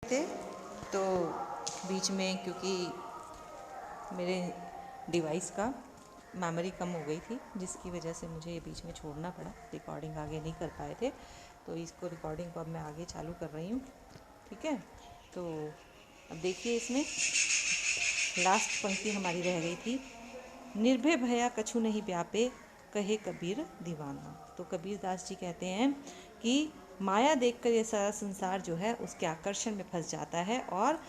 थे तो बीच में क्योंकि मेरे डिवाइस का मेमोरी कम हो गई थी, जिसकी वजह से मुझे बीच में छोड़ना पड़ा, रिकॉर्डिंग आगे नहीं कर पाए थे। तो इसको रिकॉर्डिंग को अब मैं आगे चालू कर रही हूँ। ठीक है, तो अब देखिए इसमें लास्ट पंक्ति हमारी रह गई थी, निर्भय भया कछु नहीं व्यापे कहे कबीर दीवाना। तो कबीर दास जी कहते हैं कि माया देखकर ये सारा संसार जो है उसके आकर्षण में फंस जाता है और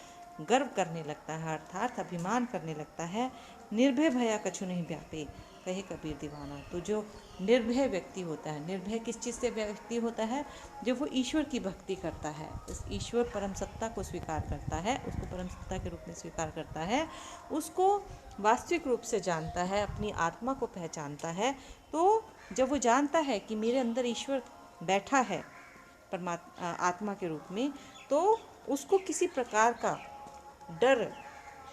गर्व करने लगता है, अर्थात अभिमान करने लगता है। निर्भय भया कछु नहीं व्यापे कहे कबीर दीवाना। तो जो निर्भय व्यक्ति होता है, निर्भय किस चीज़ से व्यक्ति होता है? जब वो ईश्वर की भक्ति करता है, इस ईश्वर परम सत्ता को स्वीकार करता है, उसको परम सत्ता के रूप में स्वीकार करता है, उसको वास्तविक रूप से जानता है, अपनी आत्मा को पहचानता है। तो जब वो जानता है कि मेरे अंदर ईश्वर बैठा है परमात्मा आत्मा के रूप में, तो उसको किसी प्रकार का डर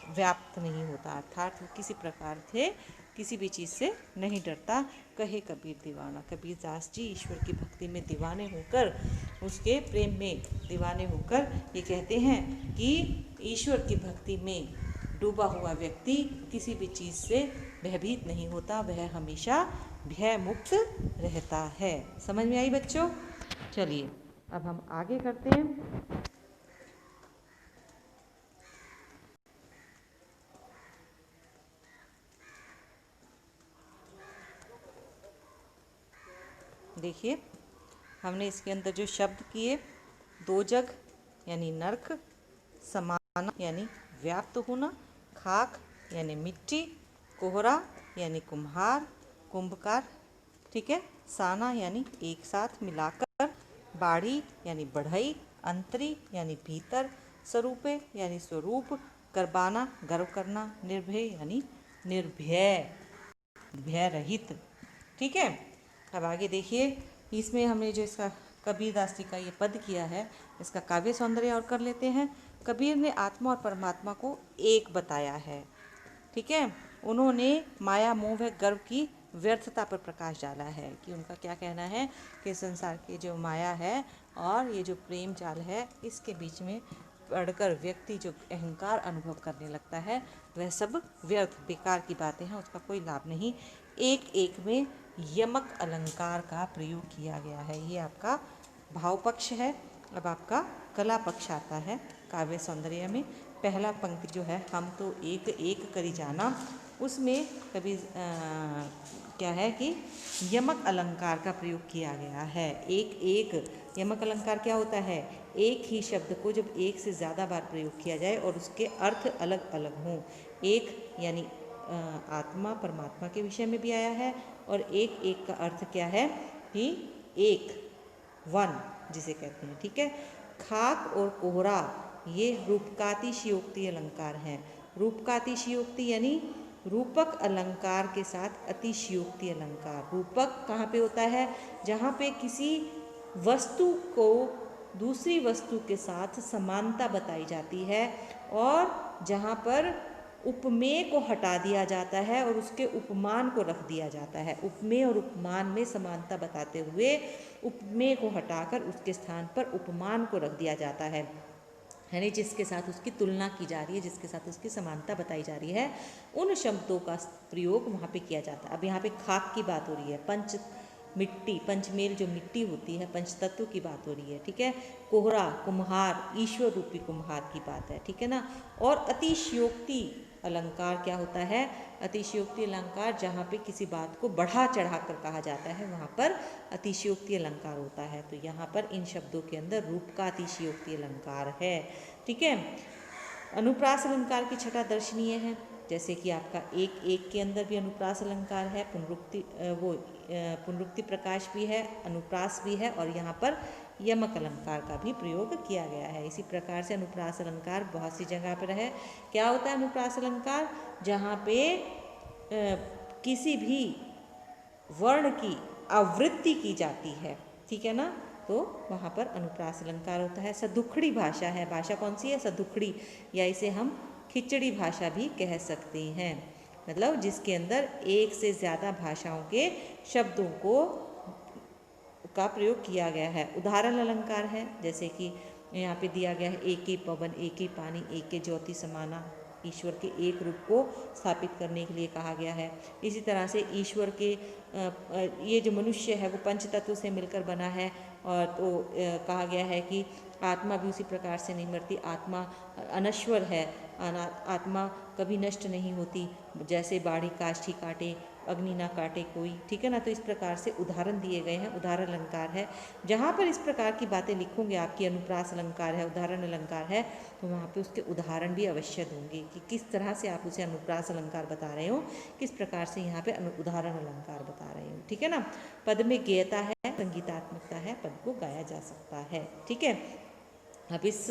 व्याप्त नहीं होता, अर्थात वो किसी प्रकार से किसी भी चीज़ से नहीं डरता। कहे कबीर दीवाना। कबीर दास जी ईश्वर की भक्ति में दीवाने होकर, उसके प्रेम में दीवाने होकर ये कहते हैं कि ईश्वर की भक्ति में डूबा हुआ व्यक्ति किसी भी चीज़ से भयभीत नहीं होता, वह हमेशा भय मुक्त रहता है। समझ में आई बच्चों? चलिए अब हम आगे करते हैं। देखिए हमने इसके अंदर जो शब्द किए, दो जग यानी नरक, समाना यानी व्याप्त होना, खाक यानी मिट्टी, कोहरा यानी कुम्हार कुंभकार, ठीक है, साना यानी एक साथ मिलाकर, बाड़ी यानी बढ़ई, अंतरी यानी भीतर, स्वरूपे यानी स्वरूप, करबाना गर्व करना, निर्भय यानी निर्भय, भय रहित। ठीक है, अब आगे देखिए इसमें हमने जो इसका कबीर दास जी का ये पद किया है, इसका काव्य सौंदर्य और कर लेते हैं। कबीर ने आत्मा और परमात्मा को एक बताया है। ठीक है, उन्होंने माया मोह व गर्व की व्यर्थता पर प्रकाश डाला है कि उनका क्या कहना है कि संसार की जो माया है और ये जो प्रेम जाल है, इसके बीच में पढ़कर व्यक्ति जो अहंकार अनुभव करने लगता है, वह सब व्यर्थ बेकार की बातें हैं, उसका कोई लाभ नहीं। एक एक में यमक अलंकार का प्रयोग किया गया है। ये आपका भाव पक्ष है। अब आपका कला पक्ष आता है काव्य सौंदर्य में। पहला पंक्ति जो है, हम तो एक एक करी जाना, उसमें कभी क्या है कि यमक अलंकार का प्रयोग किया गया है। एक एक यमक अलंकार क्या होता है? एक ही शब्द को जब एक से ज़्यादा बार प्रयोग किया जाए और उसके अर्थ अलग अलग हों। एक यानी आत्मा परमात्मा के विषय में भी आया है, और एक एक का अर्थ क्या है कि एक, वन जिसे कहते हैं। ठीक है, खाक और कोहरा ये रूपकातिशयोक्ति अलंकार हैं। रूपकातिशयोक्ति यानी रूपक अलंकार के साथ अतिशयोक्ति अलंकार। रूपक कहाँ पे होता है? जहाँ पे किसी वस्तु को दूसरी वस्तु के साथ समानता बताई जाती है, और जहाँ पर उपमेय को हटा दिया जाता है और उसके उपमान को रख दिया जाता है। उपमेय और उपमान में समानता बताते हुए उपमेय को हटाकर उसके स्थान पर उपमान को रख दिया जाता है, यानी जिसके साथ उसकी तुलना की जा रही है, जिसके साथ उसकी समानता बताई जा रही है, उन शब्दों का प्रयोग वहाँ पे किया जाता है। अब यहाँ पे खाक की बात हो रही है, पंच मिट्टी, पंचमेल जो मिट्टी होती है, पंच तत्व की बात हो रही है। ठीक है, कोहरा कुम्हार, ईश्वर रूपी कुम्हार की बात है। ठीक है ना। और अतिशयोक्ति अलंकार क्या होता है? अतिशयोक्ति अलंकार जहाँ पे किसी बात को बढ़ा चढ़ा कर कहा जाता है, वहाँ पर अतिशयोक्ति अलंकार होता है। तो यहाँ पर इन शब्दों के अंदर रूप का अतिशयोक्ति अलंकार है। ठीक है, अनुप्रास अलंकार की छटा दर्शनीय है, जैसे कि आपका एक एक के अंदर भी अनुप्रास अलंकार है, पुनरुक्ति प्रकाश भी है, अनुप्रास भी है, और यहाँ पर यमक अलंकार का भी प्रयोग किया गया है। इसी प्रकार से अनुप्रास अलंकार बहुत सी जगह पर है। क्या होता है अनुप्रास अलंकार? जहाँ पे किसी भी वर्ण की आवृत्ति की जाती है, ठीक है ना, तो वहाँ पर अनुप्रास अलंकार होता है। सदुखड़ी भाषा है। भाषा कौन सी है? सदुखड़ी, या इसे हम खिचड़ी भाषा भी कह सकते हैं, मतलब जिसके अंदर एक से ज़्यादा भाषाओं के शब्दों को का प्रयोग किया गया है। उदाहरण अलंकार है, जैसे कि यहाँ पे दिया गया है एक ही पवन, एक ही पानी, एक ही ज्योति समाना, ईश्वर के एक रूप को स्थापित करने के लिए कहा गया है। इसी तरह से ईश्वर के ये जो मनुष्य है वो पंच तत्व से मिलकर बना है, और तो कहा गया है कि आत्मा भी उसी प्रकार से नहीं मरती, आत्मा अनश्वर है, आत्मा कभी नष्ट नहीं होती, जैसे बाढ़ी काष्ठी काटे अग्नि ना काटे कोई, ठीक है ना। तो इस प्रकार से उदाहरण दिए गए हैं, उदाहरण अलंकार है। जहाँ पर इस प्रकार की बातें लिखोगे, आपकी अनुप्रास अलंकार है, उदाहरण अलंकार है, तो वहाँ पे उसके उदाहरण भी अवश्य दूंगी कि किस तरह से आप उसे अनुप्रास अलंकार बता रहे हो, किस प्रकार से यहाँ पे उदाहरण अलंकार बता रहे हो, ठीक है ना। पद में गेयता है, संगीतात्मकता है, पद को गाया जा सकता है, ठीक है। अब इस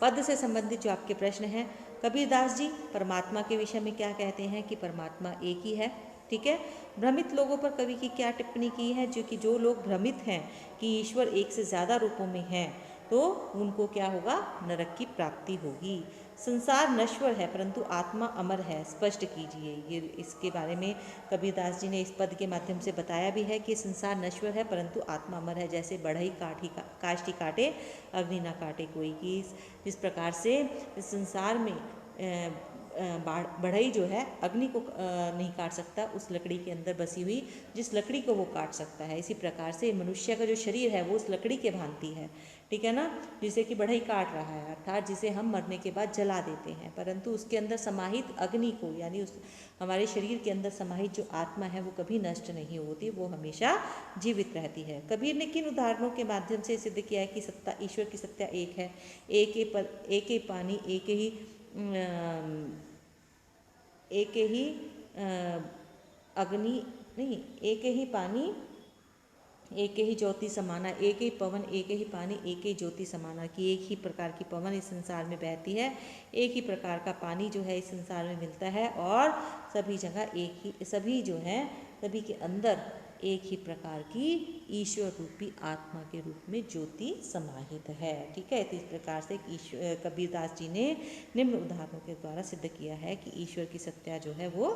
पद से संबंधित जो आपके प्रश्न हैं, कबीरदास जी परमात्मा के विषय में क्या कहते हैं कि परमात्मा एक ही है, ठीक है। भ्रमित लोगों पर कवि की क्या टिप्पणी की है, जो कि जो लोग भ्रमित हैं कि ईश्वर एक से ज़्यादा रूपों में हैं, तो उनको क्या होगा, नरक की प्राप्ति होगी। संसार नश्वर है परंतु आत्मा अमर है, स्पष्ट कीजिए। ये इसके बारे में कबीरदास जी ने इस पद के माध्यम से बताया भी है कि संसार नश्वर है परंतु आत्मा अमर है, जैसे बढ़ई काष्ठी काटे अग्नि ना काटे कोई, की इस प्रकार से इस संसार में बढ़ई जो है अग्नि को नहीं काट सकता, उस लकड़ी के अंदर बसी हुई जिस लकड़ी को वो काट सकता है। इसी प्रकार से मनुष्य का जो शरीर है वो उस लकड़ी के भांति है, ठीक है ना, जिसे कि बढ़ई काट रहा है, अर्थात जिसे हम मरने के बाद जला देते हैं, परंतु उसके अंदर समाहित अग्नि को, यानी उस हमारे शरीर के अंदर समाहित जो आत्मा है वो कभी नष्ट नहीं होती, वो हमेशा जीवित रहती है। कबीर ने किन उदाहरणों के माध्यम से सिद्ध किया है कि सत्ता, ईश्वर की सत्ता एक है, एक ही पानी, एक ही अग्नि नहीं, एक ही पानी, एक ही ज्योति समाना, एक ही पवन, एक ही पानी, एक ही ज्योति समाना, कि एक ही प्रकार की पवन इस संसार में बहती है, एक ही प्रकार का पानी जो है इस संसार में मिलता है, और सभी जगह एक ही, सभी जो है सभी के अंदर एक ही प्रकार की ईश्वर रूपी आत्मा के रूप में ज्योति समाहित है, ठीक है। तो इस प्रकार से कबीरदास जी ने निम्न उदाहरणों के द्वारा सिद्ध किया है कि ईश्वर की सत्ता जो है वो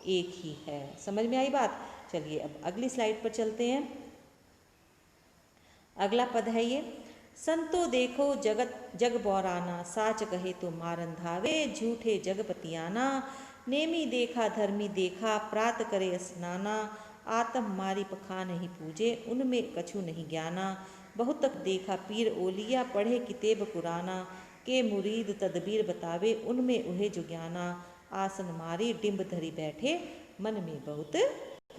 एक ही है। समझ में आई बात? चलिए अब अगली स्लाइड पर चलते हैं। अगला पद है ये, संतो देखो जगत जग बौराना, साच कहे तो मारन धावे, झूठे जगपतियाना, नेमी देखा धर्मी देखा, प्रात करे स्नाना, आत्म मारी पखा नहीं पूजे, उनमें कछु नहीं ज्ञाना, बहुत तक देखा पीर ओलिया, पढ़े कितेब कुराना, के मुरीद तदबीर बतावे, उनमें उहे जो ज्ञाना, आसन मारी डिम्ब धरी बैठे, मन में बहुत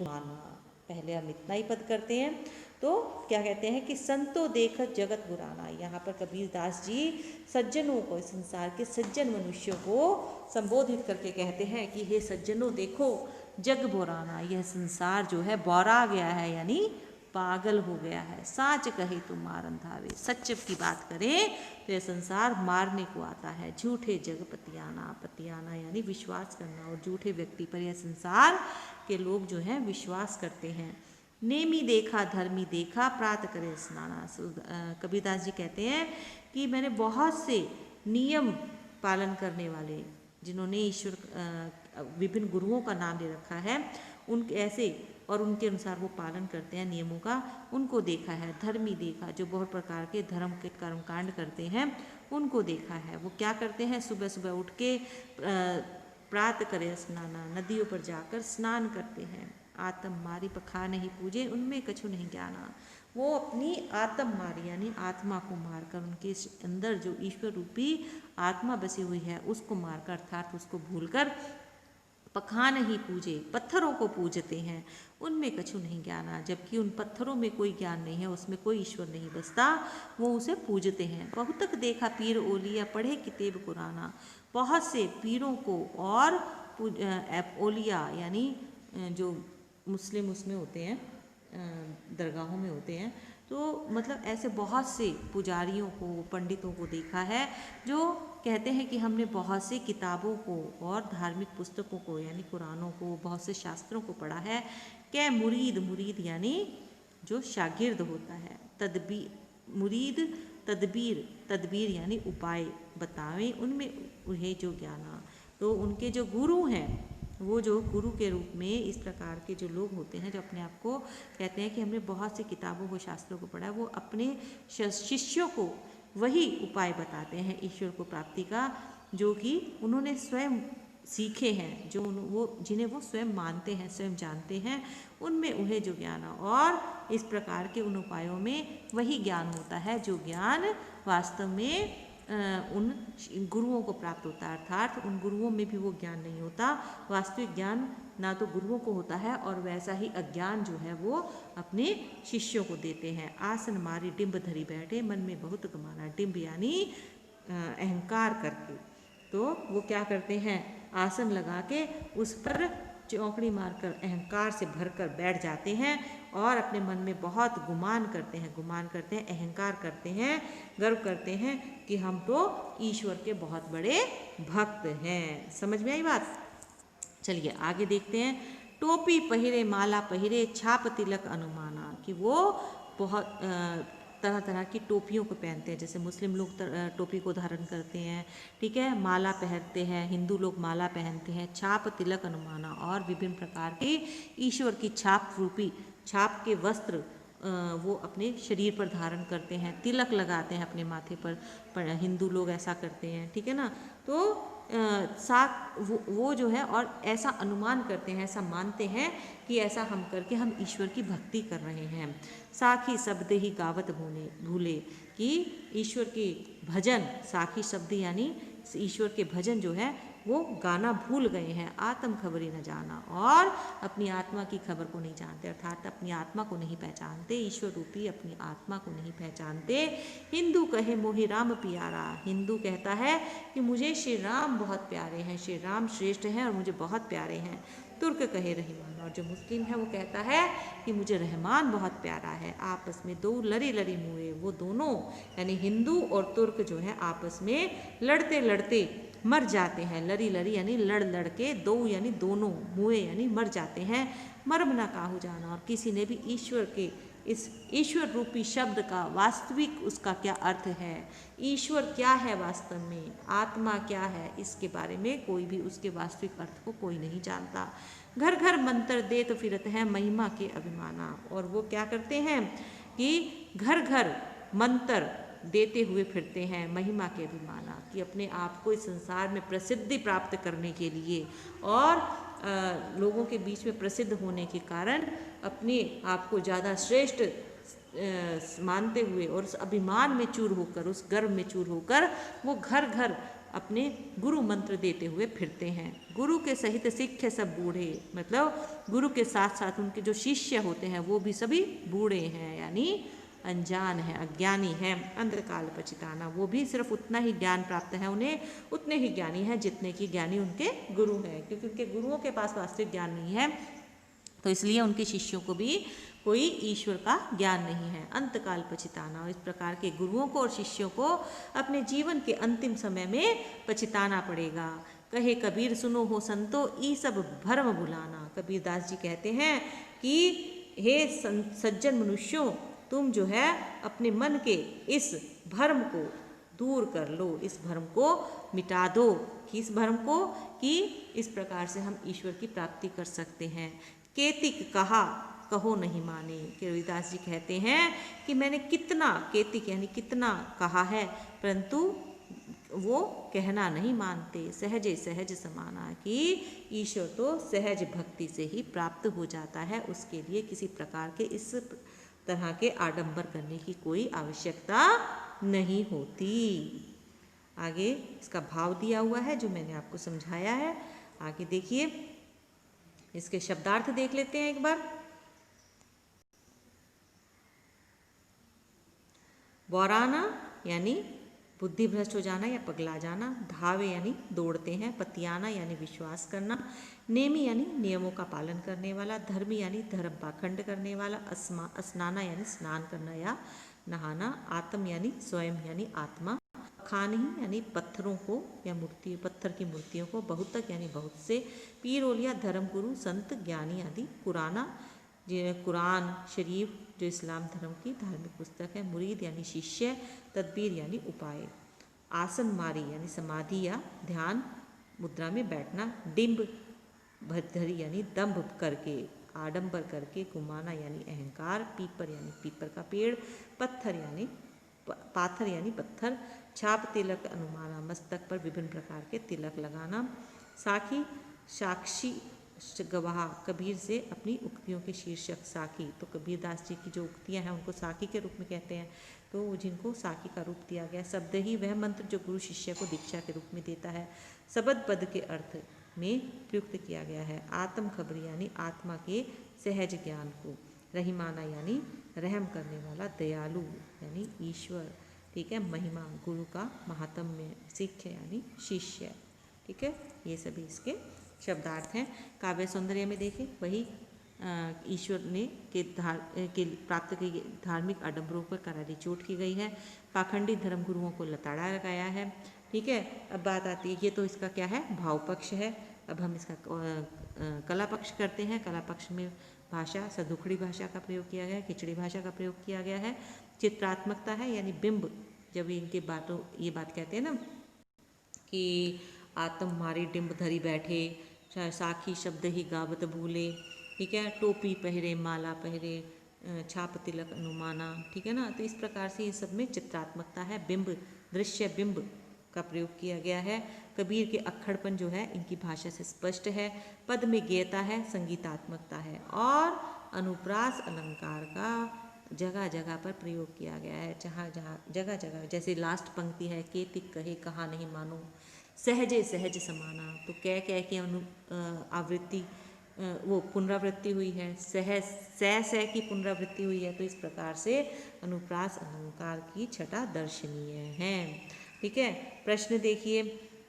माना। पहले हम इतना ही पद करते हैं। तो क्या कहते हैं कि संतो देखत जगत बुराना, यहाँ पर कबीरदास जी सज्जनों को, संसार के सज्जन मनुष्यों को संबोधित करके कहते हैं कि हे सज्जनों देखो जग बोराना, यह संसार जो है बौरा गया है, यानी पागल हो गया है। साच कहे तो मारन धावे, सच की बात करें तो यह संसार मारने को आता है। झूठे जग पतियाना, पतियाना यानी विश्वास करना, और झूठे व्यक्ति पर यह संसार के लोग जो हैं विश्वास करते हैं। नेमी देखा धर्मी देखा, प्रात करे स्नाना। कबीरदास जी कहते हैं कि मैंने बहुत से नियम पालन करने वाले, जिन्होंने ईश्वर विभिन्न गुरुओं का नाम ले रखा है, उनके ऐसे और उनके अनुसार वो पालन करते हैं नियमों का, उनको देखा है। धर्मी देखा, जो बहुत प्रकार के धर्म के कर्मकांड करते हैं, उनको देखा है। वो क्या करते हैं, सुबह सुबह उठ के प्रात करे स्नाना, नदियों पर जाकर स्नान करते हैं। आत्म मारी पखा नहीं पूजे, उनमें कछु नहीं ज्ञाना। वो अपनी आत्म मारी यानी आत्मा को मारकर, उनके अंदर जो ईश्वर रूपी आत्मा बसी हुई है उसको मारकर, अर्थात उसको भूलकर पखा नहीं पूजे, पत्थरों को पूजते हैं, उनमें कछु नहीं ज्ञाना। जबकि उन पत्थरों में कोई ज्ञान नहीं है, उसमें कोई ईश्वर नहीं बसता, वो उसे पूजते हैं। बहुत तक देखा पीर ओलिया, पढ़े कितेब कुराना, बहुत से पीरों को और ओलिया यानी जो मुस्लिम उसमें होते हैं, दरगाहों में होते हैं, तो मतलब ऐसे बहुत से पुजारियों को, पंडितों को देखा है जो कहते हैं कि हमने बहुत सी किताबों को और धार्मिक पुस्तकों को यानी कुरानों को, बहुत से शास्त्रों को पढ़ा है। क्या मुरीद, मुरीद यानी जो शागिर्द होता है, मुरीद तदबीर, तदबीर यानी उपाय बतावे, उनमें उन्हें जो ज्ञाना। तो उनके जो गुरु हैं, वो जो गुरु के रूप में इस प्रकार के जो लोग होते हैं, जो अपने आप को कहते हैं कि हमने बहुत सी किताबों को, शास्त्रों को पढ़ा है, वो अपने शिष्यों को वही उपाय बताते हैं ईश्वर को प्राप्ति का, जो कि उन्होंने स्वयं सीखे हैं, जो वो जिन्हें वो स्वयं मानते हैं, स्वयं जानते हैं, उनमें उन्हें जो ज्ञान और इस प्रकार के उन उपायों में वही ज्ञान होता है जो ज्ञान वास्तव में उन गुरुओं को प्राप्त होता है। अर्थात उन गुरुओं में भी वो ज्ञान नहीं होता। वास्तविक ज्ञान ना तो गुरुओं को होता है और वैसा ही अज्ञान जो है वो अपने शिष्यों को देते हैं। आसन मारी डिंब धरी बैठे, मन में बहुत गमाना। डिंब यानी अहंकार करके, तो वो क्या करते हैं, आसन लगा के उस पर चौकड़ी मारकर अहंकार से भरकर बैठ जाते हैं और अपने मन में बहुत गुमान करते हैं, अहंकार करते हैं, गर्व करते हैं कि हम तो ईश्वर के बहुत बड़े भक्त हैं। समझ में आई बात? चलिए आगे देखते हैं। टोपी पहिरे माला पहिरे, छाप तिलक अनुमाना, कि वो बहुत तरह तरह की टोपियों को पहनते हैं। जैसे मुस्लिम लोग टोपी को धारण करते हैं, ठीक है, माला पहनते हैं, हिंदू लोग माला पहनते हैं। छाप तिलक अनुमाना, और विभिन्न प्रकार के ईश्वर की छाप रूपी छाप के वस्त्र वो अपने शरीर पर धारण करते हैं, तिलक लगाते हैं अपने माथे पर हिंदू लोग ऐसा करते हैं, ठीक है ना। तो वो जो है, और ऐसा अनुमान करते हैं, ऐसा मानते हैं कि ऐसा हम करके हम ईश्वर की भक्ति कर रहे हैं। साखी शब्द ही गावत भूले, कि ईश्वर के भजन, साखी शब्द यानी ईश्वर के भजन जो है वो गाना भूल गए हैं। आत्म खबरी न जाना, और अपनी आत्मा की खबर को नहीं जानते, अर्थात अपनी आत्मा को नहीं पहचानते, ईश्वर रूपी अपनी आत्मा को नहीं पहचानते। हिंदू कहे मोहि राम प्यारा, हिंदू कहता है कि मुझे श्री राम बहुत प्यारे हैं, श्री राम श्रेष्ठ हैं और मुझे बहुत प्यारे हैं। तुर्क कहे रहमान, और जो मुस्लिम है वो कहता है कि मुझे रहमान बहुत प्यारा है। आपस में दो लड़ी लड़ी मुए, वो दोनों यानी हिंदू और तुर्क जो है आपस में लड़ते लड़ते मर जाते हैं। लड़ी लड़ी यानी लड़ लड़ के, दो यानी दोनों, मुए यानी मर जाते हैं। मर्म ना काहू जाना, और किसी ने भी ईश्वर के इस ईश्वर रूपी शब्द का वास्तविक उसका क्या अर्थ है, ईश्वर क्या है वास्तव में, आत्मा क्या है, इसके बारे में कोई भी उसके वास्तविक अर्थ को कोई नहीं जानता। घर घर मंत्र दे तो फिरत है महिमा के अभिमाना, और वो क्या करते हैं कि घर घर मंत्र देते हुए फिरते हैं महिमा के अभिमाना, कि अपने आप को इस संसार में प्रसिद्धि प्राप्त करने के लिए और लोगों के बीच में प्रसिद्ध होने के कारण अपने आप को ज़्यादा श्रेष्ठ मानते हुए और उस अभिमान में चूर होकर, उस गर्व में चूर होकर वो घर घर अपने गुरु मंत्र देते हुए फिरते हैं। गुरु के सहित सिक्खे सब बूढ़े, मतलब गुरु के साथ साथ उनके जो शिष्य होते हैं वो भी सभी बूढ़े हैं, यानी अनजान है, अज्ञानी है। अंधकाल पचिताना, वो भी सिर्फ उतना ही ज्ञान प्राप्त है, उन्हें उतने ही ज्ञानी हैं जितने की ज्ञानी उनके गुरु हैं, क्योंकि उनके गुरुओं के पास वास्तविक ज्ञान नहीं है, तो इसलिए उनके शिष्यों को भी कोई ईश्वर का ज्ञान नहीं है। अंतकाल पछिताना, इस प्रकार के गुरुओं को और शिष्यों को अपने जीवन के अंतिम समय में पछिताना पड़ेगा। कहे कबीर सुनो हो संतो, ई सब भ्रम भुलाना। कबीरदास जी कहते हैं कि हे सज्जन मनुष्यों, तुम जो है अपने मन के इस भ्रम को दूर कर लो, इस भ्रम को मिटा दो। किस भ्रम को? कि इस प्रकार से हम ईश्वर की प्राप्ति कर सकते हैं। केतिक कहा कहो नहीं माने, कबीरदास जी कहते हैं कि मैंने कितना, केतिक यानी कितना कहा है, परंतु वो कहना नहीं मानते। सहजे सहज समाना, कि ईश्वर तो सहज भक्ति से ही प्राप्त हो जाता है, उसके लिए किसी प्रकार के इस तरह के आडंबर करने की कोई आवश्यकता नहीं होती। आगे इसका भाव दिया हुआ है जो मैंने आपको समझाया है। आगे देखिए, इसके शब्दार्थ देख लेते हैं एक बार। बौराना यानी बुद्धि भ्रष्ट हो जाना या पगला जाना। धावे यानी दौड़ते हैं। पतियाना यानी विश्वास करना। नेमी यानी नियमों का पालन करने वाला। धर्मी यानी धर्म पाखंड करने वाला। स्नाना यानी स्नान करना या नहाना। आत्म यानी स्वयं यानी आत्मा। खानही यानी पत्थरों को या पत्थर की मूर्तियों को। बहुतक यानी बहुत से। पीरोलिया धर्म गुरु संत ज्ञानी आदि। पुराना कुरान शरीफ जो इस्लाम धर्म की धार्मिक पुस्तक है। मुरीद यानी शिष्य। तदबीर यानी उपाय। आसन मारी यानी समाधि या ध्यान मुद्रा में बैठना। डिंब भद्री यानी दंभ करके, आडंबर करके। गुमाना यानी अहंकार। पीपर यानी पीपर का पेड़। पत्थर यानी पाथर यानी पत्थर, छाप तिलक अनुमाना, मस्तक पर विभिन्न प्रकार के तिलक लगाना, साखी साक्षी गवाह, कबीर से अपनी उक्तियों के शीर्षक साखी, तो कबीरदास जी की जो उक्तियां हैं उनको साखी के रूप में कहते हैं, तो जिनको साखी का रूप दिया गया। शब्द ही वह मंत्र जो गुरु शिष्य को दीक्षा के रूप में देता है, शब्द पद के अर्थ में प्रयुक्त किया गया है। आत्म खबरी यानी आत्मा के सहज ज्ञान को, रहीमाना यानी रहम करने वाला, दयालु यानी ईश्वर, ठीक है, महिमा गुरु का महात्म्य, शिष्य यानी शिष्य, ठीक है, ये सभी इसके शब्दार्थ हैं। काव्य सौंदर्य में देखें वही ईश्वर ने के प्राप्त की धार्मिक आडंबरों पर करारी चोट की गई है, पाखंडी धर्म गुरुओं को लताड़ा लगाया है, ठीक है। अब बात आती है, ये तो इसका क्या है, भाव पक्ष है। अब हम इसका कला पक्ष करते हैं। कला पक्ष में भाषा, सदुखड़ी भाषा का प्रयोग किया गया है, खिचड़ी भाषा का प्रयोग किया गया है। चित्रात्मकता है यानी बिंब, जब इनके बातों ये बात कहते हैं ना कि आत्म मारी डिम्ब धरी बैठे, साखी शब्द ही गावत भूले, ठीक है, टोपी पहरे माला पहरे, छाप तिलक अनुमाना, ठीक है ना। तो इस प्रकार से इन सब में चित्रात्मकता है, बिंब, दृश्य बिंब का प्रयोग किया गया है। कबीर के अक्खड़पन जो है इनकी भाषा से स्पष्ट है। पद में गेयता है, संगीतात्मकता है, और अनुप्रास अलंकार का जगह जगह पर प्रयोग किया गया है। जहाँ जहाँ जगह जगह, जैसे लास्ट पंक्ति है, केतिक कहे कहा नहीं मानो, सहजे सहज समाना, तो कह की आवृत्ति वो पुनरावृत्ति हुई है, सह की पुनरावृत्ति हुई है। तो इस प्रकार से अनुप्रास अलंकार की छटा दर्शनीय है, ठीक है। प्रश्न देखिए,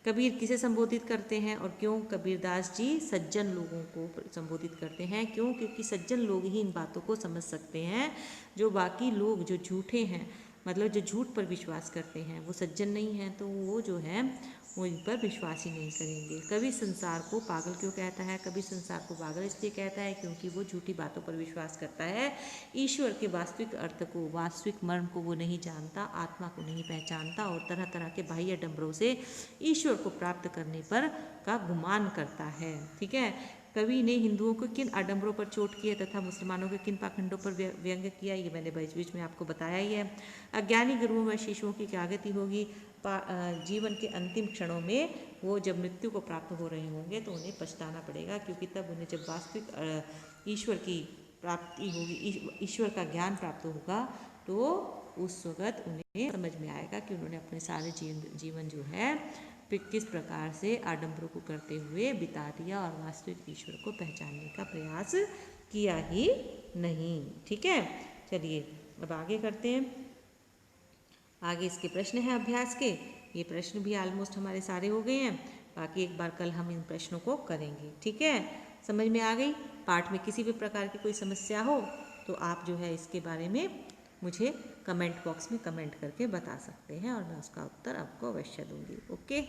कबीर किसे संबोधित करते हैं और क्यों? कबीरदास जी सज्जन लोगों को संबोधित करते हैं। क्यों? क्योंकि सज्जन लोग ही इन बातों को समझ सकते हैं। जो बाकी लोग जो झूठे हैं, मतलब जो झूठ पर विश्वास करते हैं, वो सज्जन नहीं हैं, तो वो जो है वो इन पर विश्वास ही नहीं करेंगे। कभी संसार को पागल क्यों कहता है? कभी संसार को पागल इसलिए कहता है क्योंकि वो झूठी बातों पर विश्वास करता है। ईश्वर के वास्तविक अर्थ को, वास्तविक मर्म को वो नहीं जानता, आत्मा को नहीं पहचानता, और तरह तरह के बाह्य डंबरों से ईश्वर को प्राप्त करने पर का गुमान करता है, ठीक है। कवि ने हिंदुओं को किन आडंबरों पर चोट की है तथा मुसलमानों के किन पाखंडों पर व्यंग्य किया, ये मैंने बीच बीच में आपको बताया ही है। अज्ञानी गुरुओं व शिशुओं की क्या गति होगी? जीवन के अंतिम क्षणों में वो जब मृत्यु को प्राप्त हो रहे होंगे तो उन्हें पछताना पड़ेगा, क्योंकि तब उन्हें जब वास्तविक ईश्वर की प्राप्ति होगी, ईश्वर का ज्ञान प्राप्त होगा, तो उस वक़्त उन्हें समझ में आएगा कि उन्होंने अपने सारे जीवन जो है किस प्रकार से आडंबरों को करते हुए बिता दिया और वास्तविक ईश्वर को पहचानने का प्रयास किया ही नहीं, ठीक है। चलिए अब आगे करते हैं। आगे इसके प्रश्न हैं अभ्यास के। ये प्रश्न भी ऑलमोस्ट हमारे सारे हो गए हैं, बाकी एक बार कल हम इन प्रश्नों को करेंगे, ठीक है। समझ में आ गई? पाठ में किसी भी प्रकार की कोई समस्या हो तो आप जो है इसके बारे में मुझे कमेंट बॉक्स में कमेंट करके बता सकते हैं और मैं उसका उत्तर आपको अवश्य दूंगी। ओके।